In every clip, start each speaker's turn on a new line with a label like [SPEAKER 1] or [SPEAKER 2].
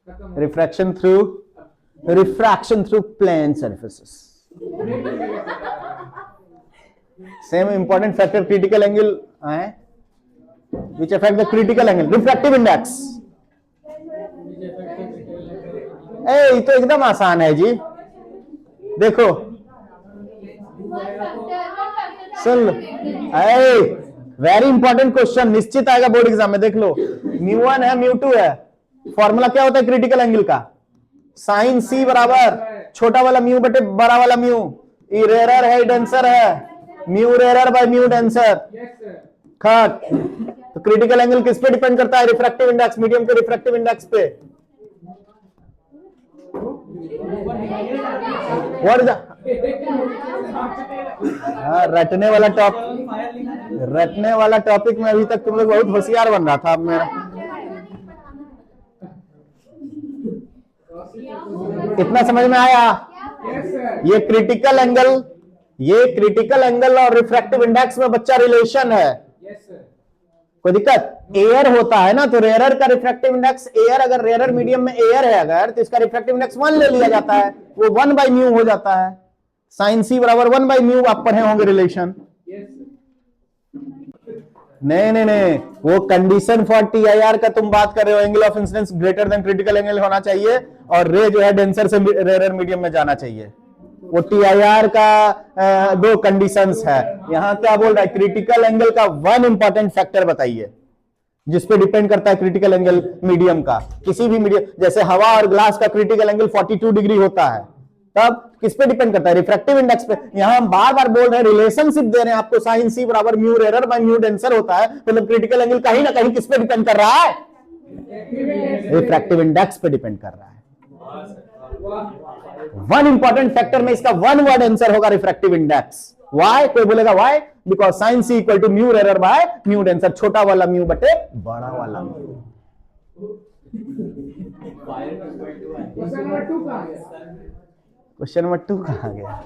[SPEAKER 1] Refraction through plane surfaces. Same important factor critical angle है which affect the critical angle, refractive index. ये तो एकदम आसान है जी, देखो सुन लो, वेरी इंपॉर्टेंट क्वेश्चन, निश्चित आएगा बोर्ड एग्जाम में, देख लो। μ1 है μ2 है, फॉर्मूला क्या होता है क्रिटिकल एंगल का? साइन सी बराबर छोटा वाला म्यू बटे बड़ा वाला म्यू। ई रेरर है, डेंसर है, mu rarer by mu denser. खट। तो क्रिटिकल एंगल किस पे डिपेंड करता है? रिफ्रैक्टिव इंडेक्स, मीडियम के रिफ्रैक्टिव इंडेक्स पे। व्हाट इज रटने वाला टॉपिक में अभी तक तुम लोग बहुत होशियार बन रहा था। अब मेरा इतना समझ में आया? ये क्रिटिकल एंगल और रिफ्रैक्टिव इंडेक्स में बच्चा रिलेशन है। कोई दिक्कत? एयर होता है ना, तो रेयर का रिफ्रैक्टिव इंडेक्स एयर, अगर रेयर मीडियम में एयर है अगर, तो इसका रिफ्रैक्टिव इंडेक्स 1 ले लिया जाता है, वो 1 बाई म्यू हो जाता है। साइन सी बराबर 1 बाई म्यू, आप पढ़े होंगे रिलेशन। नहीं, वो कंडीशन फॉर टीआईआर का तुम बात कर रहे हो, angle of incidence greater than critical angle होना चाहिए और रे जो है डेंसर से रेयर मीडियम में जाना चाहिए। वो टीआईआर का दो कंडीशंस है। यहां क्या बोल रहा है? क्रिटिकल एंगल का वन इंपॉर्टेंट फैक्टर बताइए जिसपे डिपेंड करता है क्रिटिकल एंगल मीडियम का। किसी भी मीडियम, जैसे हवा और ग्लास का क्रिटिकल एंगल 42 डिग्री होता है, तब किस पे डिपेंड करता है? रिफ्रैक्टिव इंडेक्स पे। यहां हम बार बार बोल रहे हैं, रिलेशनशिप दे रहे हैं आपको, साइन सी बराबर mu rarer by mu denser होता है, मतलब क्रिटिकल एंगल कहीं ना कहीं किस पे डिपेंड कर रहा है? रिफ्रैक्टिव इंडेक्स पे डिपेंड कर रहा है। वन इंपॉर्टेंट फैक्टर में इसका वन वर्ड आंसर होगा रिफ्रैक्टिव इंडेक्स। वाई? कोई बोलेगा why? Because sine C equal to mu rarer by mu denser, छोटा वाला म्यू बटे बड़ा वाला म्यू। क्वेश्चन नंबर 2 कहां गया?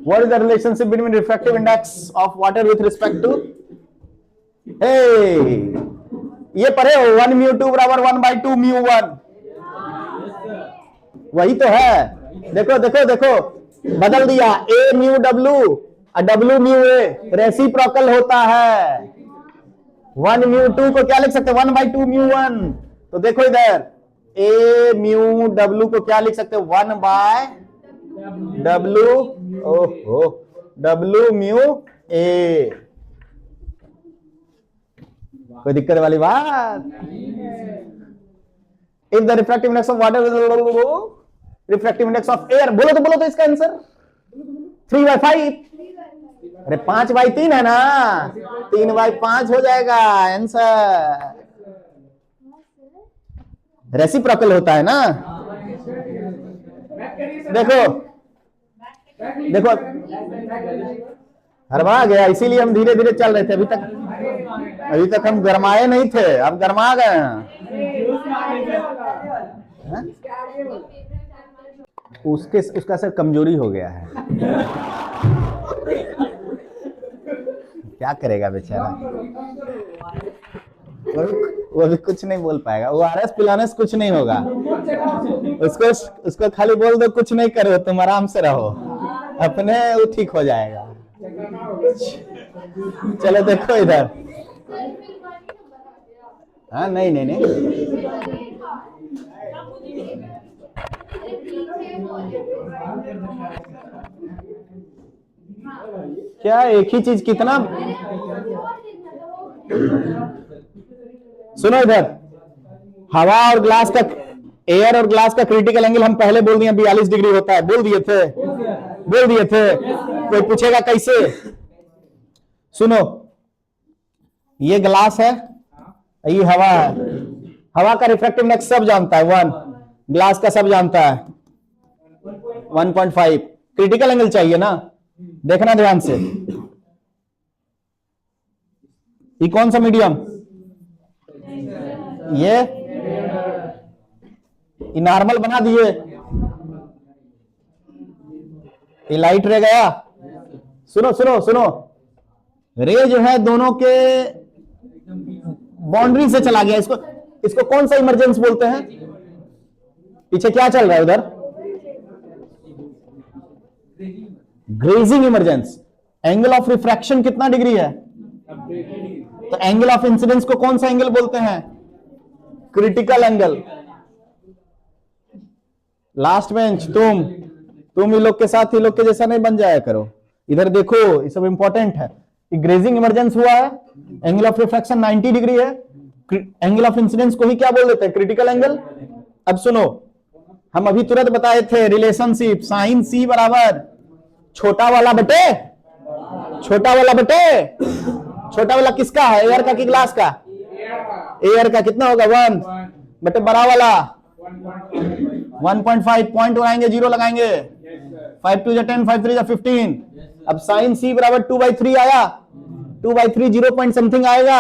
[SPEAKER 1] What is the relationship between refractive index of water with respect to? ये पढ़े हो 1 म्यू 2 बराबर 1 बाई 2 म्यू 1, वही तो है। देखो बदल दिया, ए म्यू डब्ल्यू और डब्ल्यू म्यू ए रेसिप्रोकल होता है। 1 म्यू 2 को क्या लिख सकते हैं? 1 बाई 2 म्यू 1। तो देखो इधर, ए म्यू डब्ल्यू को क्या लिख सकते हैं? 1 बाय डब्ल्यू, ओहो, डब्ल्यू म्यू ए। कोई दिक्कत वाली बात? If the refractive index of water, refractive index of air, बोलो तो इसका आंसर 3/5। अरे 5/3 है ना, 3/5 हो जाएगा आंसर। रेसिप्रोकल होता है ना। देखो हरवा गया, इसीलिए हम धीरे धीरे चल रहे थे। अभी तक हम गरमाए नहीं थे, अब गरमा गए हैं। उसका सर कमजोरी हो गया है। क्या करेगा बेचारा, वो भी कुछ नहीं बोल पाएगा। वो आरएस पिलाने से कुछ नहीं होगा। उसको खाली बोल दो कुछ नहीं करो, तुम आराम से रहो, अपने वो ठीक हो जाएगा। चलो देखो इधर, हाँ नहीं क्या एक ही चीज कितना? सुनो इधर, हवा और ग्लास का, एयर और ग्लास का क्रिटिकल एंगल हम पहले बोल दिए 42 डिग्री होता है। बोल दिए थे। कोई पूछेगा कैसे? सुनो, ये ग्लास है, ये हवा है। हवा का रिफ्रैक्टिव इंडेक्स सब जानता है 1, ग्लास का सब जानता है 1.5। क्रिटिकल एंगल चाहिए ना, देखना ध्यान से। ये कौन सा मीडियम? ये नॉर्मल बना दिए, ये लाइट रह गया। सुनो, रे जो है दोनों के बाउंड्री से चला गया। इसको कौन सा इमरजेंस बोलते हैं? पीछे क्या चल रहा है उधर? Grazing emergence. Angle of refraction कितना डिग्री है? तो एंगल ऑफ इंसिडेंस को कौन सा एंगल बोलते हैं? Critical angle. लास्ट बेंच तुम ये लोग के साथ ये लोग के जैसा नहीं बन जाया करो। इधर देखो, ये सब इंपॉर्टेंट है। ग्रेजिंग इमरजेंस हुआ है, एंगल ऑफ रिफ्रैक्शन 90 डिग्री है, एंगल ऑफ इंसिडेंस को ही क्या बोल देते हैं? Critical angle. अब सुनो, हम अभी तुरंत बताए थे रिलेशनशिप, साइन सी बराबर छोटा वाला बटे छोटा वाला किसका है? एयर का कि ग्लास का? एयर का। कितना होगा? 1 बटे बड़ा वाला 1.5। पॉइंट लगाएंगे, 0 लगाएंगे। 5 2 10, 5 3 15। अब साइन सी बराबर 2/3 आया। 2/3 0 पॉइंट समथिंग आएगा।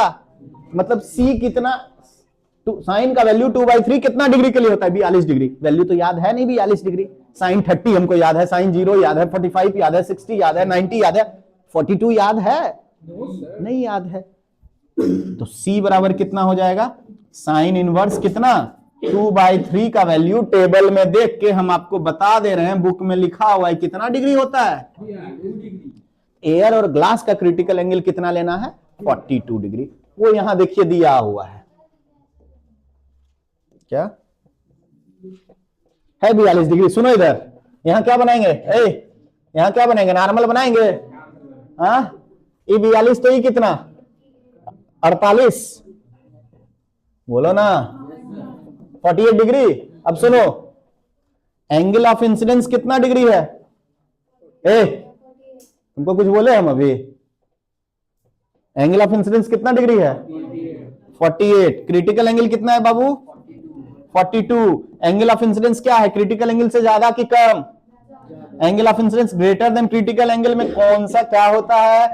[SPEAKER 1] मतलब सी कितना? साइन का वैल्यू 2/3 कितना डिग्री के लिए होता है? 42 डिग्री। वैल्यू तो याद है नहीं 42 डिग्री। साइन 30 हमको याद है, साइन 0 याद है, 45 याद है, 60 याद है, 90 याद है, 42 याद है? नहीं याद है। तो सी बराबर कितना हो जाएगा? साइन इनवर्स कितना? 2/3 का वैल्यू टेबल में देख के हम आपको बता दे रहे हैं, बुक में लिखा हुआ है कितना डिग्री होता है। एयर और ग्लास का क्रिटिकल एंगल कितना लेना है? 42 डिग्री। वो यहां देखिए दिया हुआ है। क्या है? 42 डिग्री। सुनो इधर, यहां क्या बनाएंगे? यहां क्या बनाएंगे? नॉर्मल बनाएंगे। हाँ, ये 42 तो ये कितना? 48। बोलो ना, 48 डिग्री। अब सुनो, एंगल ऑफ इंसिडेंस कितना डिग्री है? तुमको कुछ बोले हम अभी? एंगल ऑफ इंसिडेंस कितना डिग्री है? 48। क्रिटिकल एंगल कितना है बाबू? 42। एंगल ऑफ इंसिडेंस क्या है? क्रिटिकल एंगल से ज्यादा कि कम? Angle of incidence greater than critical angle में कौन सा क्या होता है?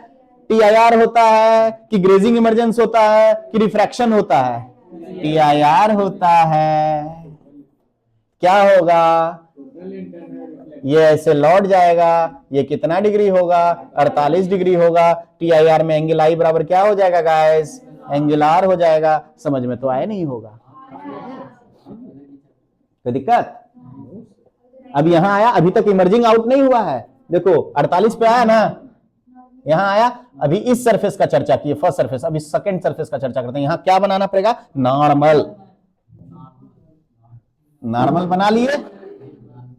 [SPEAKER 1] टीआईआर होता है कि ग्रेजिंग इमरजेंस होता है कि रिफ्रैक्शन होता है? टीआईआर होता है। क्या होगा? ये ऐसे लौट जाएगा। ये कितना डिग्री होगा? 48 डिग्री होगा। टीआईआर में एंगल आई बराबर क्या हो जाएगा गाइस? एंगल आर हो जाएगा। समझ में तो आया नहीं होगा? कोई दिक्कत? अब यहां आया, अभी तक इमर्जिंग आउट नहीं हुआ है। देखो 48 पे आया ना, यहां आया। अभी इस सरफेस का चर्चा किए, फर्स्ट सरफेस। अभी सेकंड सरफेस का चर्चा करते हैं। यहां क्या बनाना पड़ेगा? नॉर्मल। नॉर्मल बना लिए।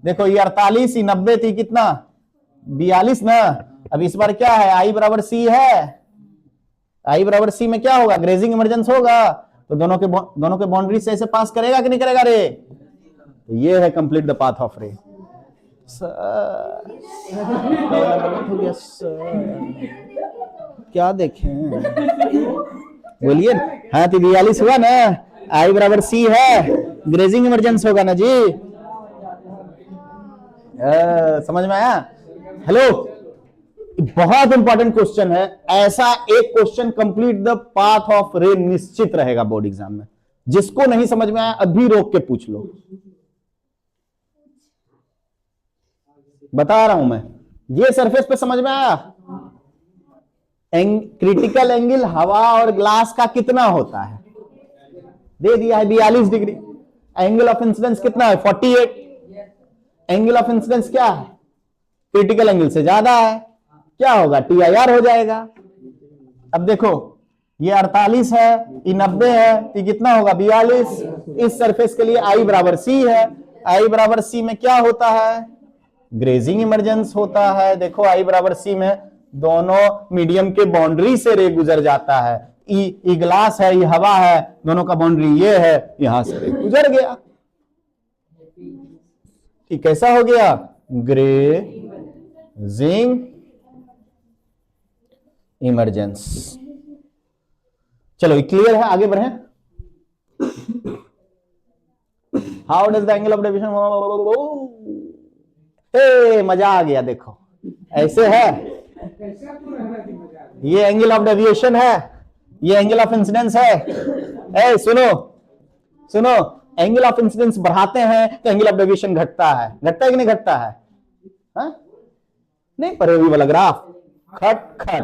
[SPEAKER 1] देखो ये 48, 90 थी, कितना? 42 ना। अब इस बार क्या है? आई बराबर सी है। आई बराबर सी में क्या होगा? ग्रेजिंग इमरजेंस होगा। तो दोनों के बाउंड्री से ऐसे पास करेगा कि नहीं करेगा रे? तो ये है कंप्लीट द पाथ ऑफ रे। क्या देखें? बोलिए। हाँ तो 42 हुआ ना, आई बराबर सी है, ग्रेजिंग इमरजेंस होगा ना जी। समझ में आया? हेलो, बहुत इंपॉर्टेंट क्वेश्चन है। ऐसा एक question complete the path of रे निश्चित रहेगा बोर्ड एग्जाम में। जिसको नहीं समझ में आया अभी रोक के पूछ लो। बता रहा हूं मैं। ये सरफेस पे समझ में आया? क्रिटिकल एंगल हवा और ग्लास का कितना होता है? दे दिया है 42 डिग्री। एंगल ऑफ इंसिडेंस कितना है? 48। एंगल ऑफ इंसिडेंस क्या है? क्रिटिकल एंगल से ज्यादा है। क्या होगा? टीआईआर हो जाएगा। अब देखो ये 48 है, ये 90 है, ये कितना होगा? 42। इस सरफेस के लिए आई बराबर सी है। आई बराबर सी में क्या होता है? ग्रेजिंग इमरजेंस होता है। देखो आई बराबर सी में दोनों मीडियम के बाउंड्री से रे गुजर जाता है। ई ग्लास है, ये हवा है, दोनों का बाउंड्री ये है, यहां से रे गुजर गया। ठीक, कैसा हो गया? Grazing emergence. चलो क्लियर है? आगे बढ़े। How does the angle of deviation? मजा आ गया। देखो ऐसे है, ये एंगल ऑफ डेविएशन है, ये एंगल ऑफ इंसिडेंस है। सुनो सुनो, एंगल ऑफ इंसिडेंस बढ़ाते हैं तो एंगल ऑफ डेविएशन घटता है। घटता है कि नहीं घटता है? नहीं पढ़े हुई वाला ग्राफ। खट खट।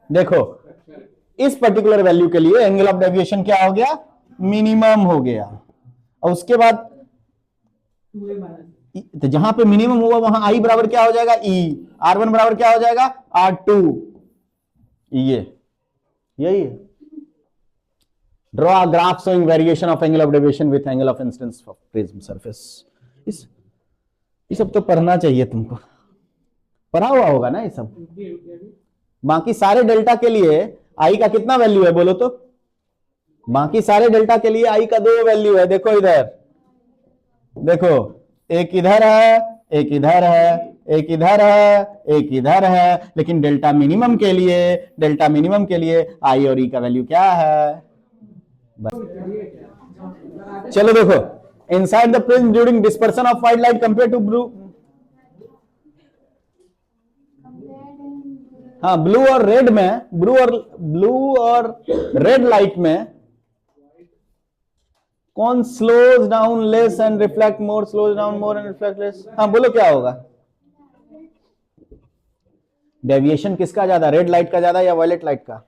[SPEAKER 1] देखो इस पर्टिकुलर वैल्यू के लिए एंगल ऑफ डेविएशन क्या हो गया? मिनिमम हो गया, और उसके बाद तो जहां पे मिनिमम हुआ वहां आई बराबर क्या हो जाएगा, ई, R1 बराबर क्या हो जाएगा, R2। यही है। Draw graph showing variation of angle of deviation with angle of incidence of prism surface. ये सब तो पढ़ना चाहिए तुमको, पढ़ा हुआ होगा ना ये सब। बाकी सारे डेल्टा के लिए आई का कितना वैल्यू है बोलो तो, बाकी सारे डेल्टा के लिए आई का 2 वैल्यू है। देखो इधर, देखो एक इधर है, एक इधर है, एक इधर है, एक इधर है, लेकिन डेल्टा मिनिमम के लिए आई और ई का वैल्यू क्या है। चलो देखो, inside the prism during dispersion of white light compare to blue, हाँ ब्लू और रेड में, ब्लू और रेड लाइट में कौन slows down less and reflect more, slows down more and reflect less. हाँ बोलो क्या होगा, डेविएशन किसका ज्यादा, रेड लाइट का ज्यादा या वायलेट लाइट का।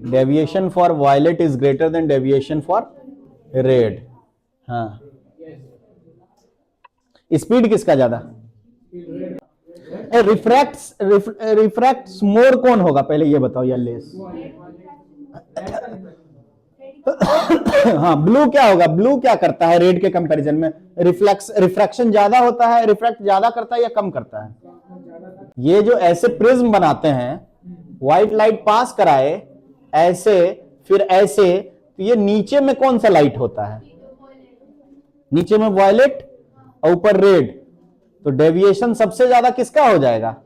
[SPEAKER 1] Deviation for violet is greater than deviation for red. हाँ, स्पीड किसका ज्यादा, रिफ्रैक्ट्स मोर कौन होगा पहले ये बताओ, या लेस। हाँ ब्लू क्या होगा, ब्लू क्या करता है रेड के कंपैरिजन में, रिफ्रैक्शन ज्यादा होता है, रिफ्रैक्ट ज्यादा करता है या कम करता है। ये जो ऐसे प्रिज्म बनाते हैं, व्हाइट लाइट पास कराए ऐसे फिर ऐसे, तो ये नीचे में कौन सा लाइट होता है, नीचे में वायलेट और ऊपर रेड, तो डेविएशन सबसे ज्यादा किसका हो जाएगा,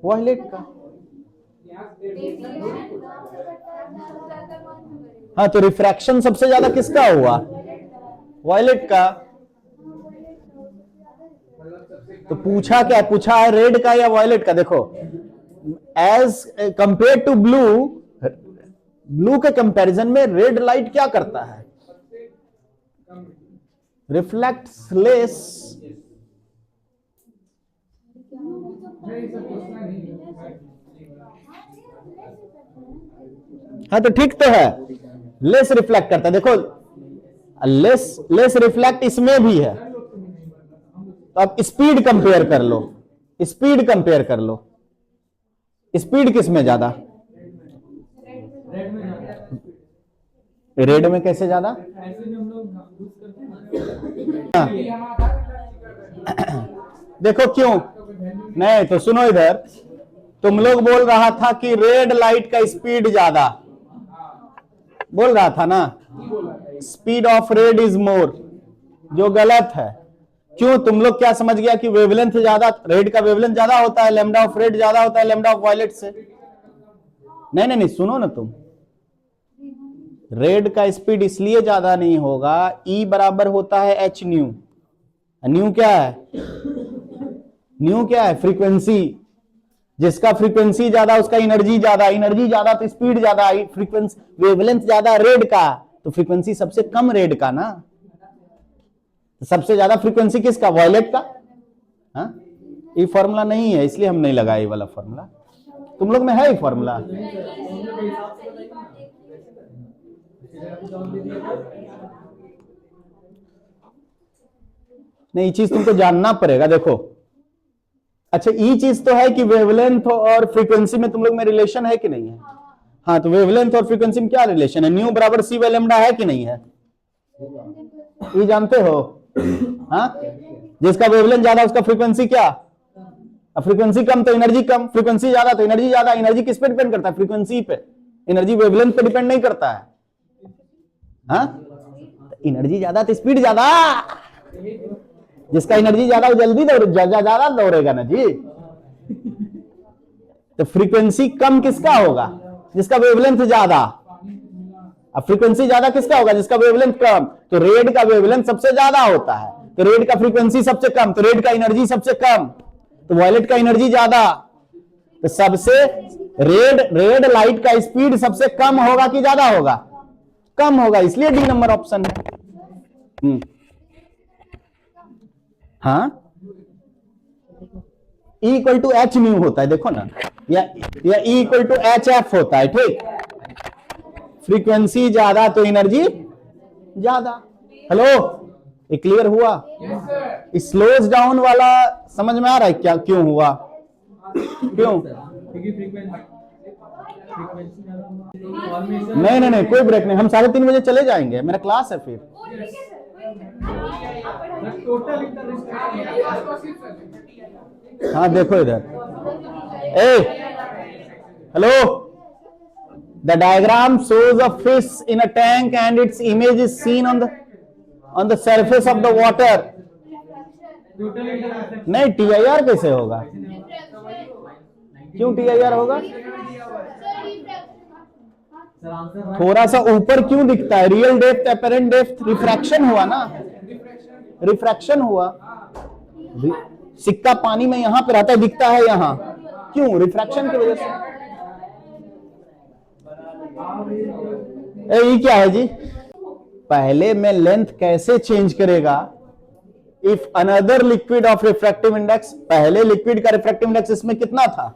[SPEAKER 1] वायलेट का। हाँ तो रिफ्रैक्शन सबसे ज्यादा किसका हुआ, वायलेट का। तो पूछा क्या, पूछा है रेड का या वायलेट का। देखो as compare to blue, blue के कंपैरिजन में रेड लाइट क्या करता है, रिफ्लेक्ट्स लेस। हाँ तो ठीक तो है, लेस रिफ्लेक्ट करता है। देखो लेस रिफ्लेक्ट इसमें भी है, तो अब स्पीड कंपेयर कर लो, स्पीड कंपेयर कर लो, स्पीड किस में ज्यादा, रेड में कैसे ज्यादा। हाँ। देखो क्यों नहीं, तो सुनो इधर, तुम लोग बोल रहा था कि रेड लाइट का स्पीड ज्यादा, बोल रहा था ना, speed of red is more, जो गलत है। क्यों, तुम लोग क्या समझ गया कि वेवलेंथ ज्यादा, रेड का वेवलेंथ ज्यादा होता है, लैम्डा ऑफ रेड ज्यादा होता है लैम्डा ऑफ वायलेट से। नहीं नहीं नहीं, सुनो ना तुम, रेड का स्पीड इसलिए ज्यादा नहीं होगा, ई बराबर होता है एच न्यू। न्यू क्या है, न्यू क्या है, फ्रीक्वेंसी। जिसका फ्रीक्वेंसी ज्यादा उसका एनर्जी ज्यादा, एनर्जी ज्यादा तो स्पीड ज्यादा, फ्रीक्वेंसी वेवलेंथ ज्यादा रेड का, तो फ्रीक्वेंसी सबसे कम रेड का ना, सबसे ज्यादा फ्रीक्वेंसी किसका, वायलेट का। हाँ ये फॉर्मूला नहीं है इसलिए हम नहीं लगाए ये वाला फॉर्मूला, तुम लोग में है ये फॉर्मूला। नहीं, ये चीज तुमको जानना पड़ेगा। देखो अच्छा, ये चीज तो है कि वेवलेंथ और फ्रीक्वेंसी में तुम लोग में रिलेशन है कि नहीं है। हाँ तो वेवलेंथ और फ्रीक्वेंसी में क्या रिलेशन है, न्यू बराबर सी बाय लैम्डा है कि नहीं है, ये जानते हो। हाँ जिसका वेवलेंथ ज्यादा उसका फ्रीक्वेंसी क्या, फ्रीक्वेंसी कम तो एनर्जी कम, फ्रीक्वेंसी ज्यादा तो एनर्जी ज्यादा। एनर्जी किस पे डिपेंड करता है, फ्रीक्वेंसी पे, एनर्जी वेवलेंथ पे डिपेंड नहीं करता है। हाँ एनर्जी ज्यादा तो स्पीड ज्यादा, जिसका एनर्जी ज्यादा वो जल्दी ज्यादा दौड़ेगा ना जी। तो फ्रीक्वेंसी कम किसका होगा, जिसका वेवलेंथ ज्यादा, अब फ्रीक्वेंसी ज्यादा किसका होगा, जिसका वेवलेंथ कम। तो रेड का वेवलेंथ सबसे ज्यादा होता है, तो रेड का फ्रीक्वेंसी सबसे कम, तो रेड का एनर्जी सबसे कम, तो वायलेट का एनर्जी ज्यादा। तो सबसे रेड लाइट का स्पीड सबसे कम होगा कि ज्यादा होगा, कम होगा, इसलिए डी नंबर ऑप्शन है। हाँ इक्वल टू एच न्यू होता है, देखो ना। या E equal to H F होता है, ठीक। फ्रीक्वेंसी ज्यादा तो एनर्जी ज्यादा। हेलो, ये क्लियर हुआ? स्लोज डाउन वाला समझ में आ रहा है क्या, क्यों हुआ? क्यों? नहीं नहीं नहीं, कोई ब्रेक नहीं, हम 3:30 बजे चले जाएंगे, मेरा क्लास है फिर। हाँ देखो इधर, hey hello, the diagram shows a fish in a tank and its image is seen on the surface of the water. नहीं, TIR कैसे होगा? क्यों TIR होगा? थोड़ा सा ऊपर क्यों दिखता है? Real depth, apparent depth, refraction हुआ ना, रिफ्रैक्शन हुआ। सिक्का पानी में यहां पे रहता है, दिखता है यहां, क्यों? रिफ्रैक्शन की वजह से। ये क्या है जी? पहले में लेंथ कैसे चेंज करेगा? If another liquid of refractive index, पहले लिक्विड का रिफ्रैक्टिव इंडेक्स इसमें कितना था?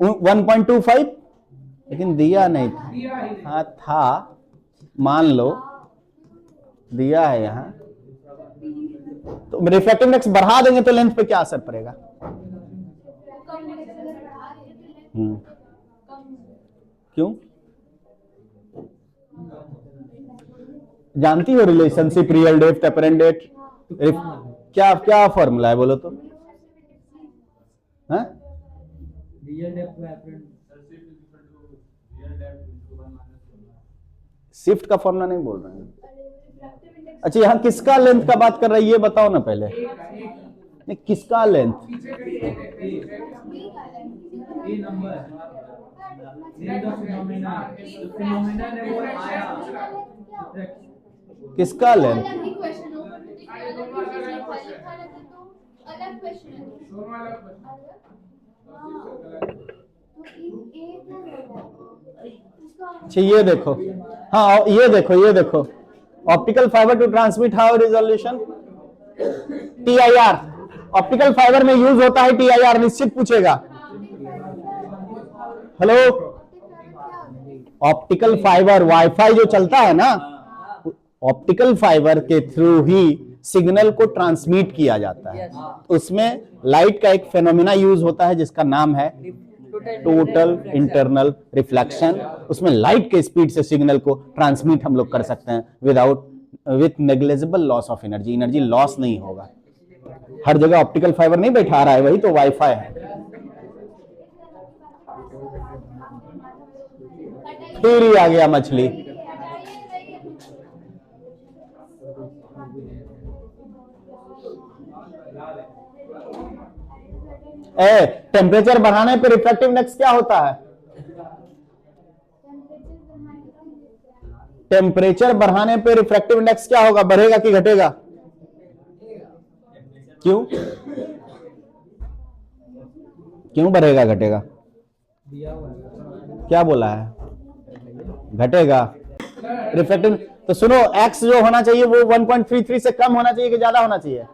[SPEAKER 1] 1.25, लेकिन दिया नहीं था। हाँ था, मान लो दिया है यहां, तो रिफ्रैक्टिव इंडेक्स बढ़ा देंगे तो लेंथ पे क्या असर पड़ेगा? क्यों? जानती हो relationship real depth apparent depth? क्या क्या फॉर्मूला है बोलो तो? हाँ? शिफ्ट का फॉर्मूला नहीं बोल रहे हैं। अच्छा, यहाँ किसका लेंथ का बात कर रहा है ये बताओ ना पहले। नहीं, किसका लेंथ? किसका लेंथ? अच्छा ये देखो, हाँ ये देखो, ये देखो, optical fibre to transmit high resolution, TIR। Optical fibre में यूज होता है TIR, निश्चित पूछेगा। हेलो, ऑप्टिकल फाइबर, वाईफाई जो चलता है ना, ऑप्टिकल फाइबर के थ्रू ही सिग्नल को ट्रांसमिट किया जाता है। उसमें लाइट का एक फेनोमेना यूज होता है जिसका नाम है टोटल इंटरनल रिफ्लेक्शन। उसमें लाइट के स्पीड से सिग्नल को ट्रांसमिट हम लोग कर सकते हैं with negligible loss of energy. Energy loss नहीं होगा। हर जगह ऑप्टिकल फाइबर नहीं बैठा रहा है, वही तो वाईफाई है। फिर ही आ गया मछली। टेम्परेचर बढ़ाने पे रिफ्रैक्टिव इंडेक्स क्या होता है? टेम्परेचर बढ़ाने पे रिफ्रैक्टिव इंडेक्स क्या होगा? बढ़ेगा कि घटेगा? क्यों? क्यों बढ़ेगा घटेगा? क्या बोला है? घटेगा। रिफ्रैक्टिव तो सुनो, x जो होना चाहिए वो 1.33 से कम होना चाहिए कि ज्यादा होना चाहिए?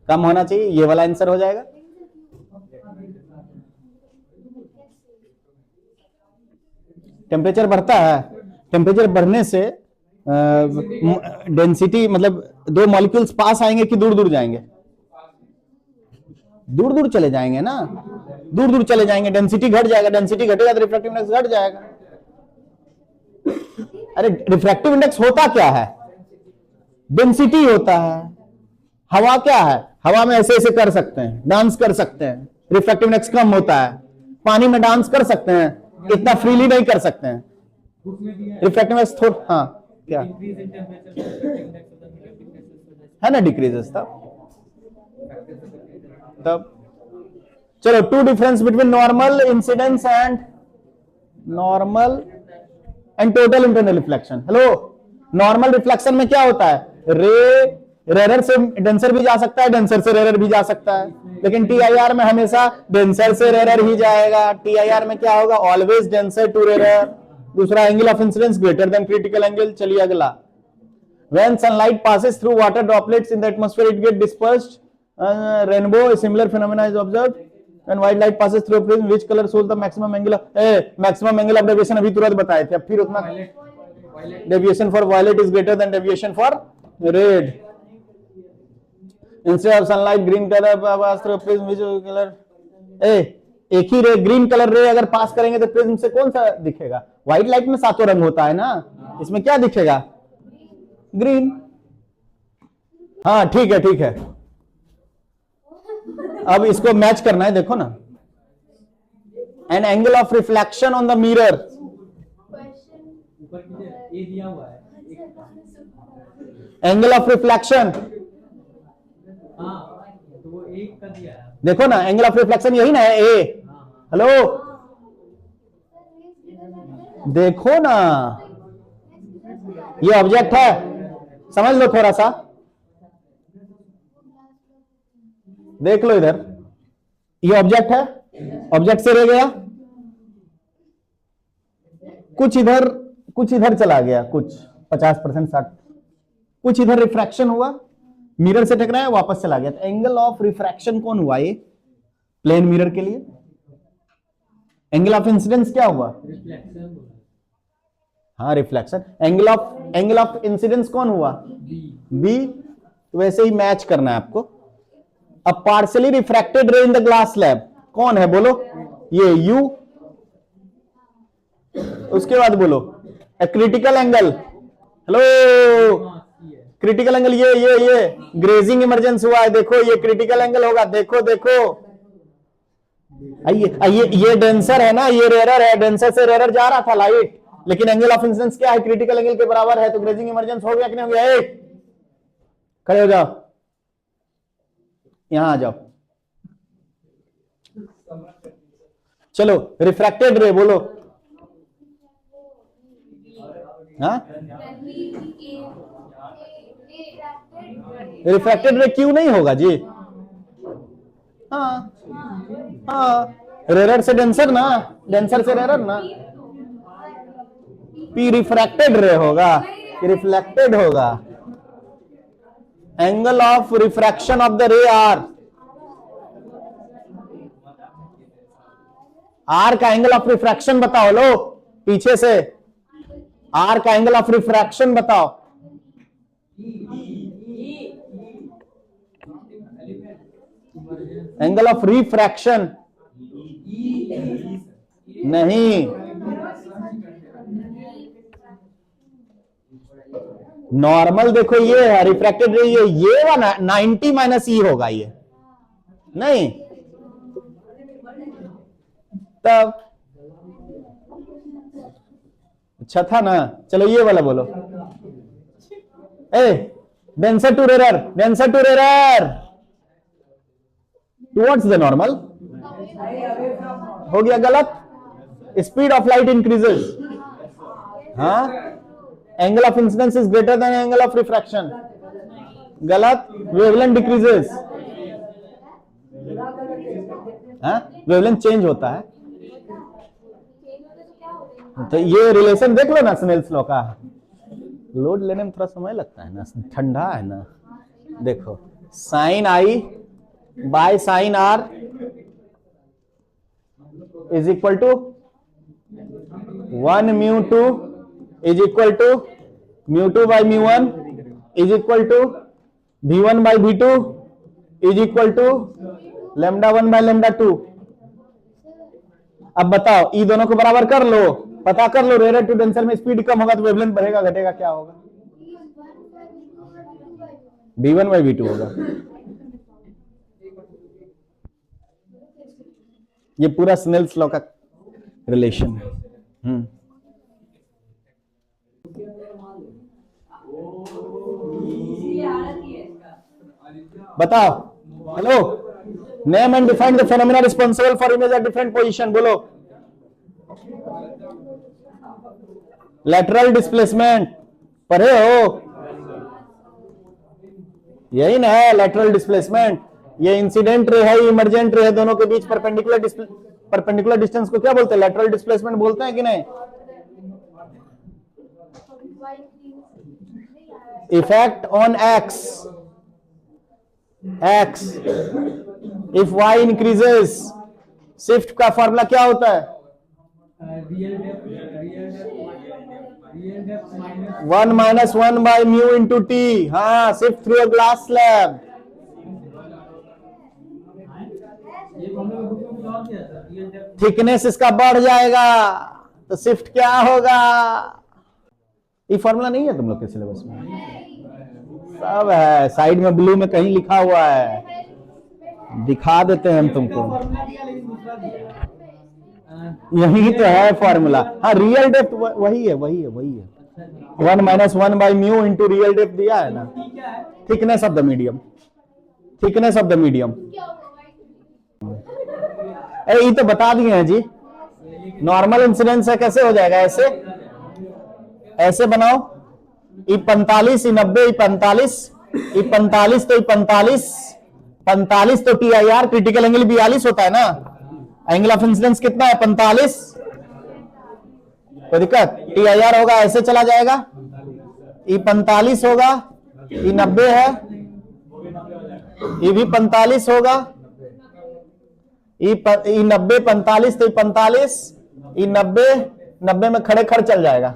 [SPEAKER 1] कम होना चाहिए। ये वाला आंसर हो जाएगा। टेम्परेचर बढ़ता है, टेम्परेचर बढ़ने से डेंसिटी, मतलब दो मॉलिक्यूल्स पास आएंगे कि दूर दूर जाएंगे? दूर दूर चले जाएंगे ना, दूर दूर चले जाएंगे, डेंसिटी घट जाएगा। डेंसिटी घटेगा तो रिफ्रैक्टिव इंडेक्स घट जाएगा। अरे रिफ्रैक्टिव इंडेक्स होता क्या है? डेंसिटी होता है। हवा क्या है? हवा में ऐसे ऐसे कर सकते हैं, डांस कर सकते हैं, रिफ्रैक्टिव इंडेक्स कम होता है। पानी में डांस कर सकते हैं, इतना फ्रीली नहीं कर सकते हैं। रिफ्रैक्टिव इंडेक्स थोड़ा, हाँ क्या है ना, डिक्रीजेस तब। चलो, two difference between normal incidence and total internal reflection. Hello, normal reflection में क्या होता है? रेरर से डेंसर भी जा सकता है, डेंसर से रेरर भी जा सकता है, लेकिन TIR में हमेशा डेंसर से रेरर ही जाएगा। TIR में क्या होगा? Always denser to rarer. दूसरा, angle of incidence greater than critical angle. चलिए अगला, when sunlight passes through water droplets in the atmosphere it get dispersed, rainbow similar phenomena is observed. When white light passes through a prism, which color shows the maximum angle of maximum angle of deviation? अभी तुरंत बताए थे, अब फिर उतना deviation for violet is greater than deviation for red. Instead of sunlight, green color pass through a prism, which color? एक ही रे green colour रे अगर पास करेंगे तो प्रिज्म से कौन सा दिखेगा? व्हाइट लाइट में सातों रंग होता है ना, इसमें क्या दिखेगा? ग्रीन. हाँ ठीक है ठीक है. अब इसको मैच करना है, देखो ना. An angle of reflection on the mirror. Angle of reflection देखो ना, एंगल ऑफ रिफ्लेक्शन यही ना है, ए. हेलो देखो ना, ये ऑब्जेक्ट है, समझ लो थोड़ा सा, देख लो इधर, ये ऑब्जेक्ट है, ऑब्जेक्ट से रह गया कुछ इधर चला गया, कुछ 50% 60, कुछ इधर रिफ्रैक्शन हुआ, मिरर से टकराया वापस चला गया. तो एंगल ऑफ रिफ्रैक्शन कौन हुआ? ये प्लेन मिरर के लिए. एंगल ऑफ इंसिडेंस क्या हुआ? हाँ रिफ्लेक्शन. एंगल ऑफ इंसिडेंस कौन हुआ? बी. तो वैसे ही मैच करना है आपको. अब पार्शियली रिफ्रैक्टेड रे इन द ग्लास स्लैब कौन है बोलो? ये यू. उसके बाद बोलो critical angle. Hello critical angle ये ग्रेजिंग इमरजेंस हुआ है, देखो ये क्रिटिकल एंगल होगा. देखो ये डेंसर है ना, ये रेरर है, डेंसर से रेरर जा रहा था लाइट, लेकिन एंगल ऑफ इंसिडेंस क्या है? क्रिटिकल एंगल के बराबर है, तो ग्रेजिंग इमरजेंस हो गया कि नहीं हो गया? खड़े हो जाओ, यहां आ जाओ. चलो रिफ्रैक्टेड रे बोलो. हाँ रिफ्रैक्टेड रे क्यों नहीं होगा जी? हाँ रेरर से डेंसर ना, डेंसर से रेरर ना. पी रिफ्रैक्टेड रे होगा, रिफ्लेक्टेड होगा. Angle of refraction of the ray R का एंगल ऑफ रिफ्रैक्शन बताओ. लो पीछे से आर का एंगल ऑफ रिफ्रैक्शन बताओ. एंगल ऑफ रिफ्रैक्शन नहीं, नॉर्मल देखो ये है रिफ्रैक्टेड रे, ये वाला 90 माइनस ई होगा, ये नहीं तब अच्छा था ना. चलो ये वाला बोलो. Denser to rarer towards the normal हो गया. गलत. Speed of light increases. हाँ angle of incidence is greater than angle of refraction. गलत. Wavelength decreases. हाँ वेवलेंथ चेंज होता है. तो ये रिलेशन देख लो ना स्नेल्स लॉ का. लोड लेने में थोड़ा समय लगता है ना, ठंडा है ना. देखो sine I by sine R is equal to 1 mu 2 is equal to mu 2 by mu 1 is equal to v1 by v2 is equal to lambda 1 by lambda 2. अब बताओ ई दोनों को बराबर कर लो, पता कर लो. रेरर टू डेंसर में स्पीड कम होगा तो वेवलेंथ बढ़ेगा घटेगा, क्या होगा? v1 बाय v2 होगा. ये पूरा स्नेल्स लॉ का रिलेशन है. बताओ. Hello name and define the phenomena responsible for image at different position. बोलो. लैटरल डिस्प्लेसमेंट पढ़े हो? यही ना है लैटरल डिस्प्लेसमेंट. ये इंसिडेंट रे है, इमरजेंट रे है, दोनों के बीच परपेंडिकुलर डिस्टेंस को क्या बोलते हैं? लैटरल डिस्प्लेसमेंट बोलते हैं कि नहीं? Effect on x if y increases shift का फॉर्मूला क्या होता है? One minus one by mu into t. हाँ, shift through a glass slab. Thickness इसका बढ़ जाएगा तो शिफ्ट क्या होगा? ये फॉर्मूला नहीं है तुम लोग के सिलेबस में? सब है, साइड में ब्लू में कहीं लिखा हुआ है, दिखा देते हैं हम तुमको। यही तो है फॉर्मूला। हाँ, रियल डेप्थ वही है, वही है, वही है। One minus one by mu into real depth दिया है ना। Thickness of the medium, thickness of the medium. अरे ये तो बता दिए हैं जी। नॉर्मल इंसिडेंस है, कैसे हो जाएगा? ऐसे ऐसे बनाओ, ई 45, ई 90, ई 45, ई 45 तो ई 45, 45 तो T I R, critical angle 42 होता है ना। एंगल ऑफ इंसिडेंस कितना है? 45। कोई दिक्कत? टी आई आर होगा, ऐसे चला जाएगा, ई 45 होगा, ई 90 है, ई भी 45 होगा, ई 90, 45 तो 45, ई 90, 90 में खड़े खड़ चल जाएगा,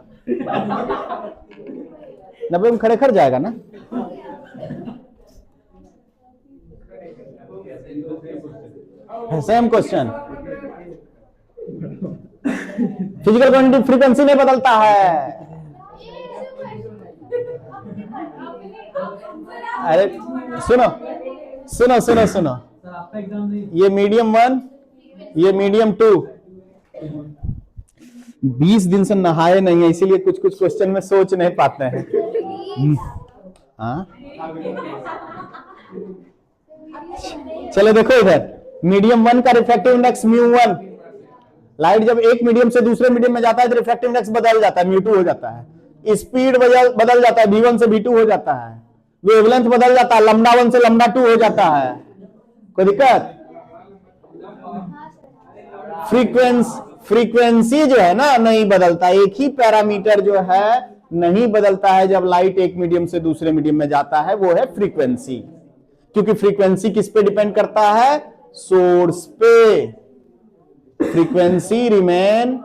[SPEAKER 1] 90 में खड़े खड़ जाएगा ना। Same question. Physical quantity frequency नहीं बदलता है। अरे सुनो सुनो सुनो सुनो, ये मीडियम 1, ये मीडियम 2। 20 दिन से नहाए नहीं है, इसीलिए कुछ कुछ क्वेश्चन में सोच नहीं पाते हैं। हाँ, चलो देखो इधर, मीडियम 1 का रिफ्रैक्टिव इंडेक्स μ1। लाइट जब एक मीडियम से दूसरे मीडियम में जाता है तो रिफ्रैक्टिव इंडेक्स बदल जाता है, μ2 हो जाता है। स्पीड बदल जाता है, v1 से v2 हो जाता है। वेवलेंथ बदल जाता है, लैम्डा 1 से लैम्डा 2 हो जाता है। कोई दिक्कत? फ्रीक्वेंसी जो है ना नहीं बदलता, एक ही पैरामीटर जो है नहीं बदलता है जब लाइट एक मीडियम से दूसरे मीडियम में जाता है, वो है फ्रीक्वेंसी। क्योंकि फ्रीक्वेंसी किस पे डिपेंड करता है? सोर्स पे। Frequency remain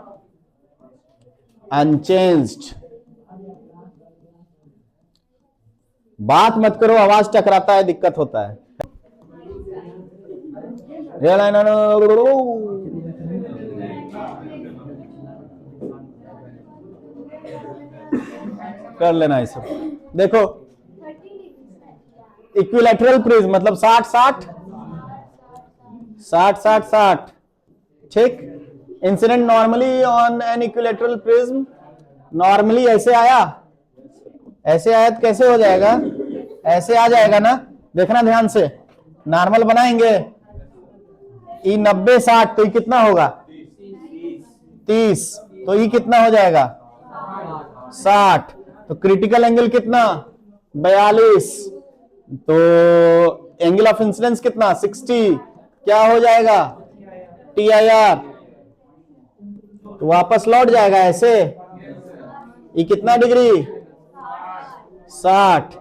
[SPEAKER 1] unchanged. बात मत करो, आवाज टकराता है, दिक्कत होता है। कर लेना इसे। देखो, इक्विलैटरल प्रिज्म मतलब 60-60 60-60-60, ठीक। Incident normally on an equilateral prism, normally ऐसे आया, ऐसे आया तो कैसे हो जाएगा? ऐसे आ जाएगा ना, देखना ध्यान से। नॉर्मल बनाएंगे, ई 90-60 तो ये कितना होगा? 30, तो ये कितना हो जाएगा? 60। तो क्रिटिकल एंगल कितना? 42। तो एंगल ऑफ इंसिडेंस कितना? 60। क्या हो जाएगा? T I R. तो वापस लौट जाएगा ऐसे। ये कितना डिग्री? 60।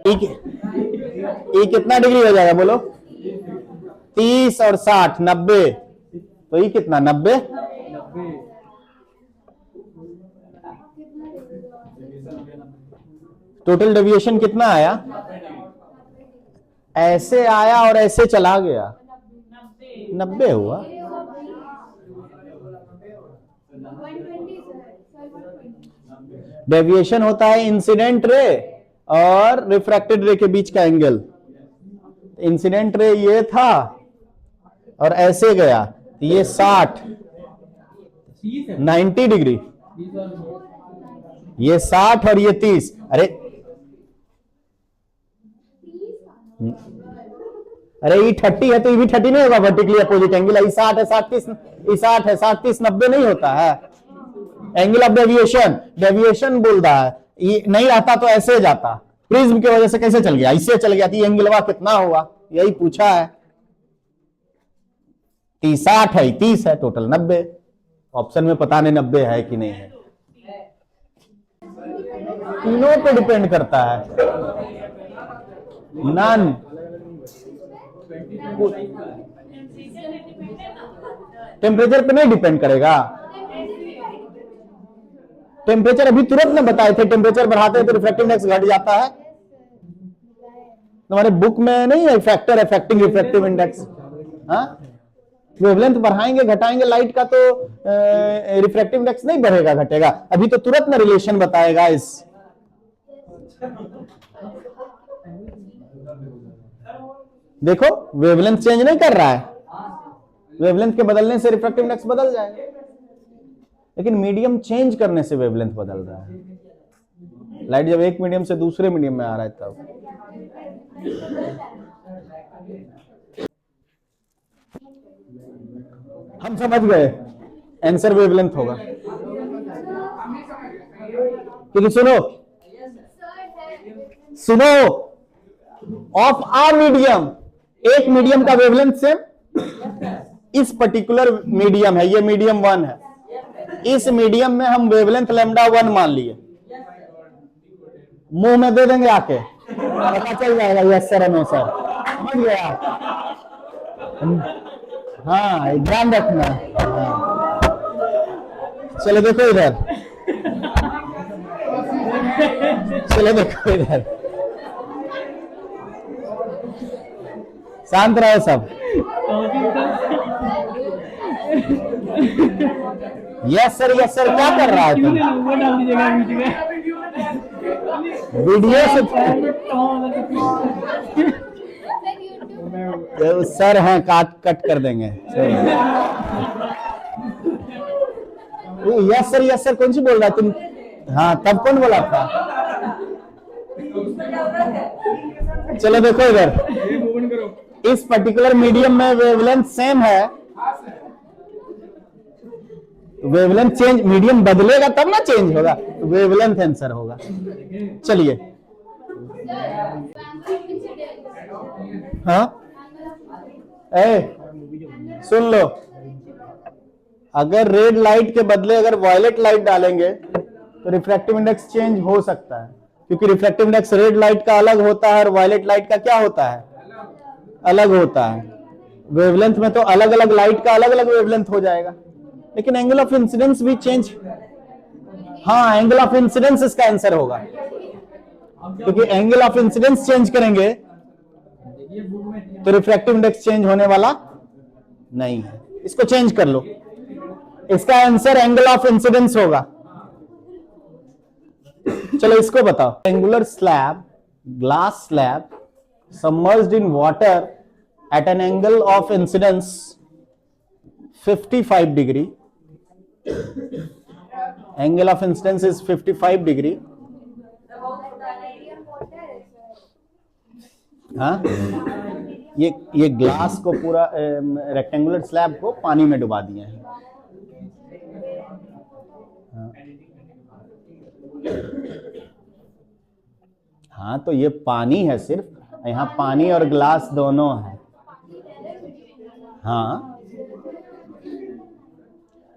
[SPEAKER 1] ये कितना डिग्री हो जाएगा बोलो? 30 और 60 90। तो ये कितना? 90। टोटल डेविएशन कितना आया? ऐसे आया और ऐसे चला गया, 90 हुआ। डेविएशन होता है इंसिडेंट रे और रिफ्रैक्टेड रे के बीच का एंगल। इंसिडेंट रे ये था और ऐसे गया, ये 60 90 डिग्री, ये 60 और ये 30। अरे ये 30 है तो ये भी 30 नहीं होगा, वर्टिकली अपोजिट एंगल है। 60 है 60 60 है 60 90 नहीं होता है। एंगल ऑफ डेविएशन, डेविएशन बोल रहा है, ये नहीं रहता तो ऐसे जाता, प्रिज्म की वजह से कैसे चल गया? इससे चल गया, तो एंगलवा कितना हुआ यही पूछा है। 60 है 30 है, टोटल 90। ऑप्शन में पता नहीं 90 है कि नहीं है, तीनों पे डिपेंड करता है। नन टेम्परेचर पे नहीं डिपेंड करेगा। टेम्परेचर अभी तुरंत में बताए थे, टेम्परेचर बढ़ाते हैं तो रिफ्रैक्टिव इंडेक्स घट जाता है। तुम्हारे बुक में नहीं है फैक्टर अफेक्टिंग रिफ्रैक्टिव इंडेक्स। हाँ, वेवलेंथ बढ़ाएंगे घटाएंगे लाइट का तो रिफ्रैक्टिव इंडेक्स नहीं बढ़ेगा घटेगा। अभी तो तुरंत में रिलेशन बताएगा इस। देखो वेवलेंथ चेंज नहीं कर रहा है, वेवलेंथ के बदलने से रिफ्रैक्टिव इंडेक्स बदल जाएगा, लेकिन मीडियम चेंज करने से वेवलेंथ बदल रहा है। लाइट जब एक मीडियम से दूसरे मीडियम में आ रहा है तब। हम समझ गए आंसर वेवलेंथ होगा, क्योंकि सुनो सुनो ऑफ आ मीडियम, एक मीडियम का वेवलेंथ सेम, इस पर्टिकुलर मीडियम है, ये मीडियम 1 है, इस मीडियम में हम वेवलेंथ लैम्डा 1 मान लिए, मुंह में दे देंगे आके पता चल जाएगा यस सर नो सर, समझ गया। हाँ ध्यान रखना। हाँ। चलो देखो इधर, चलो देखो इधर, शांत रहो सब। यस सर क्या कर रहा है तुम? वीडियो से सर हैं कट कर देंगे। यस सर कौन सी बोल रहा है तुम? हाँ तब कौन बोला था? चलो देखो इधर, इस पर्टिकुलर मीडियम में वेवलेंथ सेम है, वेवलेंथ चेंज, मीडियम बदलेगा तब ना चेंज होगा, तो वेवलेंथ आंसर होगा। चलिए हाँ सुन लो, अगर रेड लाइट के बदले अगर वायलेट लाइट डालेंगे तो रिफ्रैक्टिव इंडेक्स चेंज हो सकता है, क्योंकि रिफ्रैक्टिव इंडेक्स रेड लाइट का अलग होता है और वायलेट लाइट का क्या होता है, अलग होता है। वेवलेंथ में तो अलग अलग लाइट का अलग अलग वेवलेंथ हो जाएगा, लेकिन एंगल ऑफ इंसिडेंस भी चेंज। हाँ एंगल ऑफ इंसिडेंस इसका आंसर होगा, क्योंकि एंगल ऑफ इंसिडेंस चेंज करेंगे तो रिफ्रैक्टिव इंडेक्स चेंज होने वाला नहीं है। इसको चेंज कर लो, इसका आंसर एंगल ऑफ इंसिडेंस होगा। चलो इसको बताओ, angular slab, glass slab submerged in water at an angle of incidence 55 degree, angle of incidence is 55 degree। हाँ ये ग्लास को पूरा रेक्टेंगुलर स्लैब को पानी में डुबा दिए हैं। हाँ तो ये पानी है सिर्फ, यहाँ पानी और ग्लास दोनों है। हाँ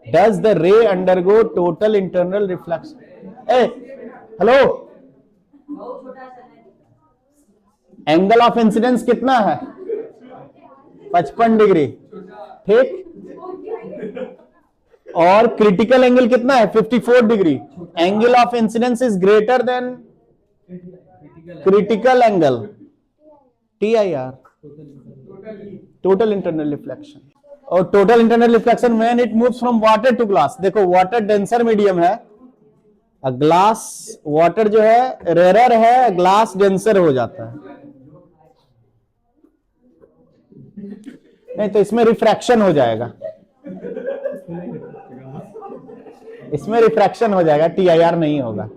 [SPEAKER 1] डज द रे undergo total internal reflection? Hello, angle of incidence कितना है? 55 डिग्री, ठीक। और क्रिटिकल एंगल कितना है? 54 degree. Angle of incidence is greater than critical angle, TIR, total internal reflection. और total internal reflection when it moves from water to glass. देखो water denser medium है, glass, water जो है rare है, glass denser हो जाता है। नहीं तो इसमें रिफ्रैक्शन हो जाएगा, इसमें रिफ्रैक्शन हो जाएगा, TIR नहीं होगा।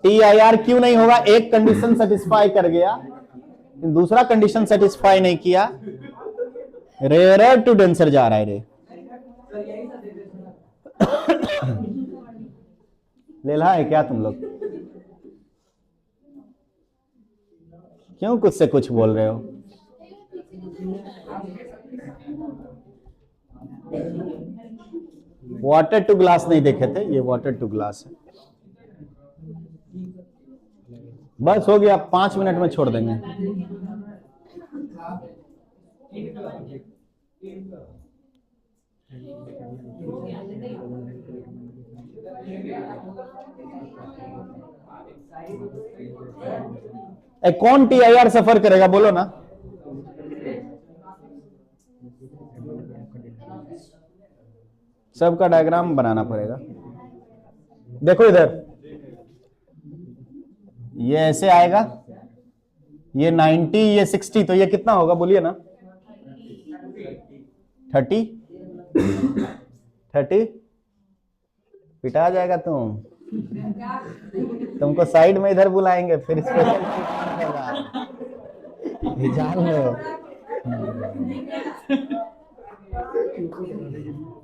[SPEAKER 1] TIR क्यों नहीं होगा? एक कंडीशन सेटिस्फाई कर गया, दूसरा कंडीशन सेटिस्फाई नहीं किया, रेयर टू डेंसर जा रहा है रे। लेला है क्या तुम लोग? क्यों कुछ से कुछ बोल रहे हो? वाटर टू ग्लास नहीं देखे थे, ये वाटर टू ग्लास है। बस हो गया, 5 मिनट में छोड़ देंगे। कौन TIR सफर करेगा बोलो ना। सबका डायग्राम बनाना पड़ेगा। देखो इधर, ये ऐसे आएगा, ये 90, ये 60, तो ये कितना होगा बोलिए ना। 30 पिटा जाएगा तुमको साइड में इधर बुलाएंगे, फिर स्पेशल जान लो।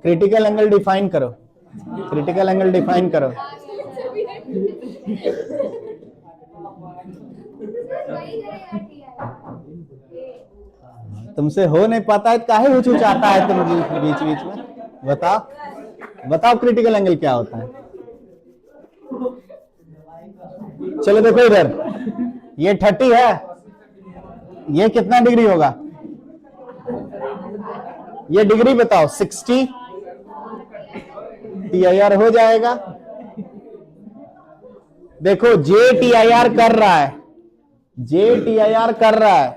[SPEAKER 1] क्रिटिकल एंगल डिफाइन करो, क्रिटिकल एंगल डिफाइन करो। तुमसे हो नहीं पाता है, काहे हुचुचाता है तुम बीच बीच में। बताओ क्रिटिकल एंगल क्या होता है। चलो देखो इधर, ये 30 है, ये कितना डिग्री होगा, ये डिग्री बताओ। 60 TIR हो जाएगा। देखो JTIR कर रहा है, JTIR कर रहा है,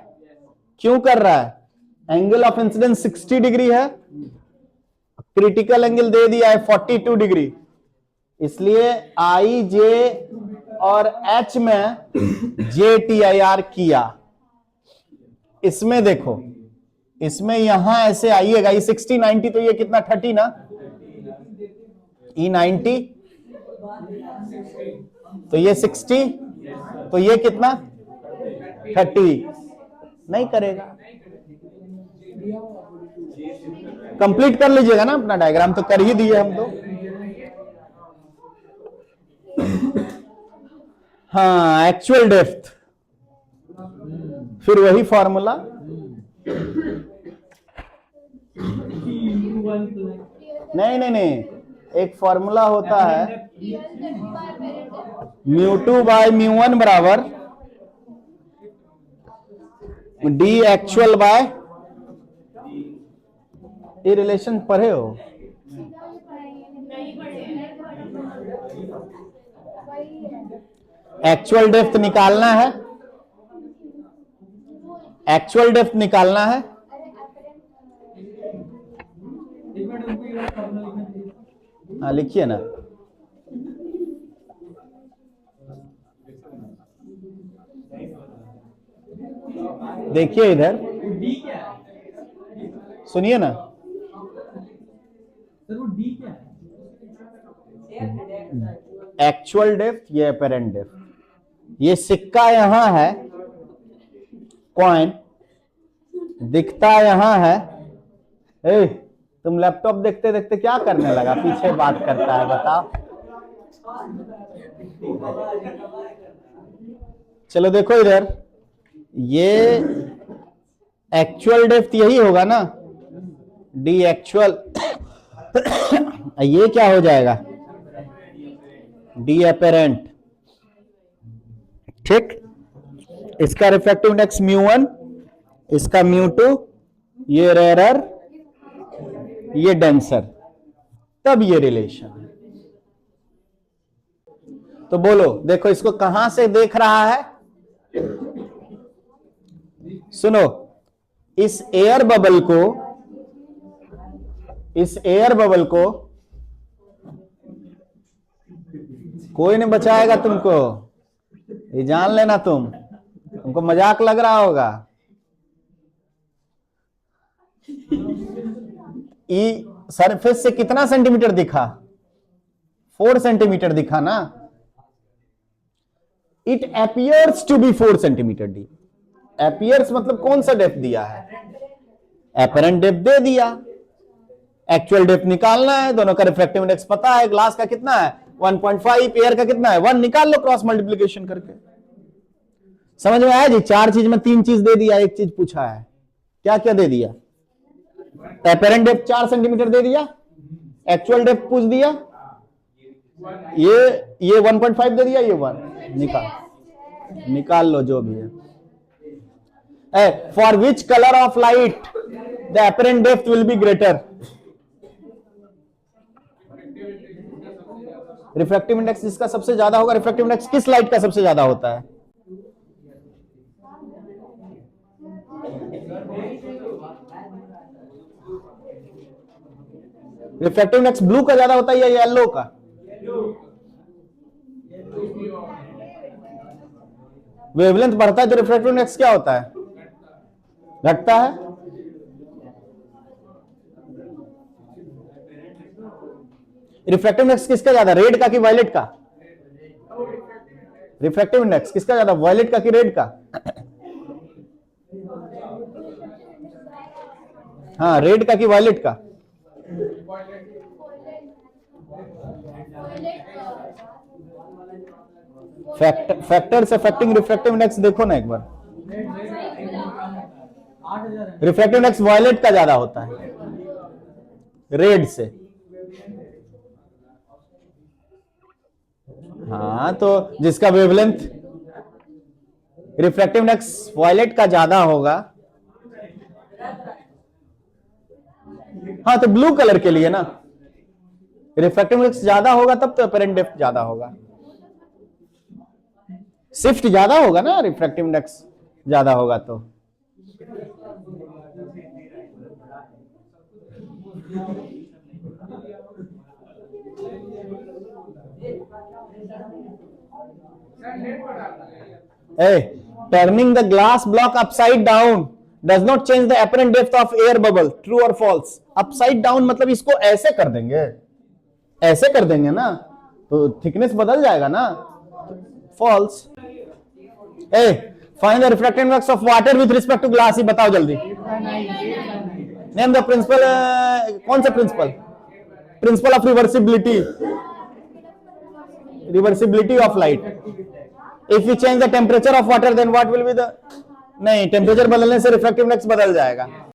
[SPEAKER 1] क्यों कर रहा है? एंगल ऑफ इंसिडेंस 60 डिग्री है, क्रिटिकल एंगल दे दिया है 42 डिग्री, इसलिए IJ और H में JTIR किया। इसमें देखो, इसमें यहां ऐसे आइएगा, ये 60 90, तो ये कितना 30 ना, E 90, तो ये 60, तो ये कितना 30। नहीं करेगा, कंप्लीट कर लीजिएगा ना अपना डायग्राम, तो कर ही दिए हम तो। हाँ, एक्चुअल डेप्थ, फिर वही फॉर्मूला। नहीं, एक फॉर्मूला होता है μ2/μ1 बराबर D एक्चुअल बाय, ये रिलेशन पढ़े हो? एक्चुअल डेप्थ निकालना है, एक्चुअल डेप्थ निकालना है। हाँ लिखिए ना। देखिए इधर, सुनिए ना, एक्चुअल डेप्थ, ये अपेरेंट डेप्थ। ये सिक्का यहां है, कॉइन दिखता यहां है। ए, तुम लैपटॉप देखते देखते क्या करने लगा, पीछे बात करता है, बताओ। चलो देखो इधर, ये एक्चुअल डेप्थ यही होगा ना, D एक्चुअल। ये क्या हो जाएगा, D अपेरेंट। ठीक, इसका रिफ्रैक्टिव इंडेक्स μ1, इसका μ2, ये रेयरर, ये डेंसर, तब ये रिलेशन है। तो बोलो, देखो इसको कहां से देख रहा है। सुनो, इस एयर बबल को कोई नहीं बचाएगा तुमको, ये जान लेना। तुमको मजाक लग रहा होगा। ई सरफेस से कितना सेंटीमीटर दिखा, 4 सेंटीमीटर दिखा ना। It appears to be 4 centimetre deep. Appears मतलब कौन सा डेप्थ दिया है, एपरेंट डेप्थ दे दिया। एक्चुअल डेप्थ निकालना है, दोनों का रिफ्रैक्टिव इंडेक्स पता है, ग्लास का कितना है 1.5, एयर का कितना है 1, निकाल लो क्रॉस मल्टीप्लिकेशन करके। समझ में आया जी? 4 चीज में 3 चीज दे दिया, 1 चीज पूछा है। क्या क्या दे दिया? एपरेंट डेप्थ 4 सेंटीमीटर दे दिया, एक्चुअल डेप्थ पूछ दिया, ये 1.5 दे दिया, ये 1। निकाल लो जो भी है। For which colour of light the apparent depth will be greater? Refractive index जिसका सबसे ज्यादा होगा, रिफ्रैक्टिव इंडेक्स किस लाइट का सबसे ज्यादा होता है? रिफ्रैक्टिव इंडेक्स ब्लू का ज्यादा होता है या येलो का? वेवलेंथ बढ़ता है तो रिफ्रैक्टिव इंडेक्स क्या होता है? घटता है। रिफ्रैक्टिव इंडेक्स किसका ज्यादा, रेड का कि वायलेट का? रिफ्रैक्टिव इंडेक्स किसका ज्यादा, वायलेट का कि रेड का? हाँ, रेड का कि वायलेट का? फैक्टर्स अफेक्टिंग रिफ्रैक्टिव इंडेक्स देखो ना एक बार। रिफ्रैक्टिव इंडेक्स वायलेट का ज्यादा होता है रेड से। हाँ, तो जिसका वेवलेंथ रिफ्रैक्टिव इंडेक्स वायलेट का ज्यादा होगा, हाँ तो ब्लू कलर के लिए ना रिफ्रैक्टिव इंडेक्स ज्यादा होगा तब तो अपरेंट डेप्थ ज्यादा होगा। शिफ्ट ज्यादा होगा ना, रिफ्रैक्टिव इंडेक्स ज्यादा होगा तो। Turning the glass block upside down does not change the apparent depth of air bubble, true or false? Upside down मतलब इसको ऐसे कर देंगे, ऐसे कर देंगे ना तो थिकनेस बदल जाएगा ना, false. Find the refractive index of water with respect to glass, ही बताओ जल्दी। नेम द प्रिंसिपल, कौन सा principle? Principle of reversibility, reversibility of light. If you change the temperature of water then what will be the, नहीं, temperature बदलने से refractive index बदल जाएगा।